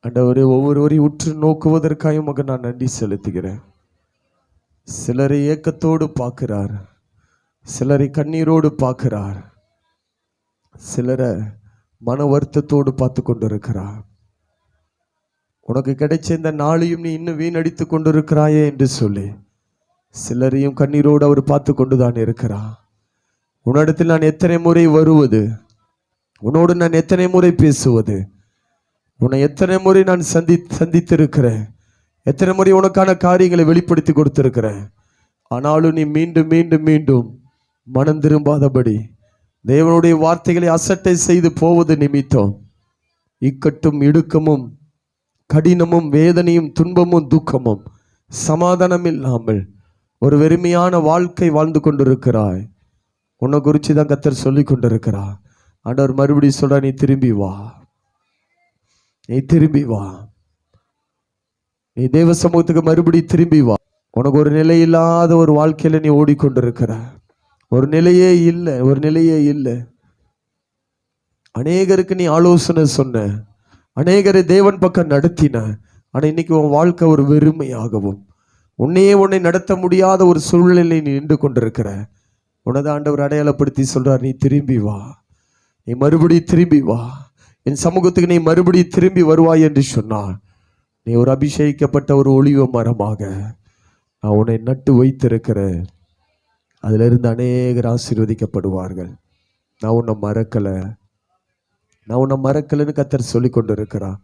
ஆண்டவரே, ஒவ்வொருவரையும் உற்று நோக்குவதற்காக உமக்கு நான் நன்றி செலுத்துகிறேன். சிலரை ஏக்கத்தோடு பார்க்கிறார், சிலரை கண்ணீரோடு பார்க்கிறார், சிலரை மன வருத்தத்தோடு பார்த்து கொண்டிருக்கிறார். உனக்கு கிடைச்ச இந்த நாளையும் நீ இன்னும் வீணடித்து கொண்டிருக்கிறாயே என்று சொல்லி சிலரையும் கண்ணீரோடு அவர் பார்த்து கொண்டுதான் இருக்கிறார். உன்னிடத்தில் நான் எத்தனை முறை வருவது, உன்னோடு நான் எத்தனை முறை பேசுவது, உன்னை எத்தனை முறை நான் சந்தித்திருக்கிறேன், எத்தனை முறை உனக்கான காரியங்களை வெளிப்படுத்தி கொடுத்திருக்கிறேன். ஆனாலும் நீ மீண்டும் மீண்டும் மீண்டும் மனம் திரும்பாதபடி தேவனுடைய வார்த்தைகளை அசட்டை செய்து போவது நிமித்தம் இக்கட்டும் இடுக்கமும் கடினமும் வேதனையும் துன்பமும் துக்கமும் சமாதானம் இல்லாமல் ஒரு வெறுமையான வாழ்க்கை வாழ்ந்து கொண்டிருக்கிறாய். உன்னை குறித்து தான் கர்த்தர் சொல்லி கொண்டிருக்கிறார். ஆண்டவர் மறுபடியும் சொல்ற, நீ திரும்பி வா, நீ திரும்பி வா, நீ தேவ சமூகத்துக்கு மறுபடி திரும்பி வா. உனக்கு ஒரு நிலை இல்லாத ஒரு வாழ்க்கையில நீ ஓடிக்கொண்டிருக்கிற, ஒரு நிலையே இல்லை, ஒரு நிலையே இல்லை. அநேகருக்கு நீ ஆலோசனை சொன்ன, அநேகரை தேவன் பக்கம் நடத்தின. ஆனா இன்னைக்கு உன் வாழ்க்கை ஒரு வெறுமையாகவும் உன்னை நடத்த முடியாத ஒரு சூழ்நிலை நீ நின்று கொண்டிருக்கிற. உனது ஆண்டவர் அடையாளப்படுத்தி சொல்றார், நீ திரும்பி வா, நீ மறுபடி திரும்பி வா, என் சமூகத்துக்கு நீ மறுபடி திரும்பி வருவாய் என்று சொன்னார். நீ ஒரு அபிஷேகிக்கப்பட்ட ஒரு ஒளிவ மரமாக நான் உன்னை நட்டு வைத்திருக்கிறேன். அதுல இருந்து அநேகர் ஆசீர்வதிக்கப்படுவார்கள். நான் உன்னை மறக்கலை, நான் உன்னை மறக்கலைன்னு கர்த்தர் சொல்லி கொண்டு இருக்கிறான்.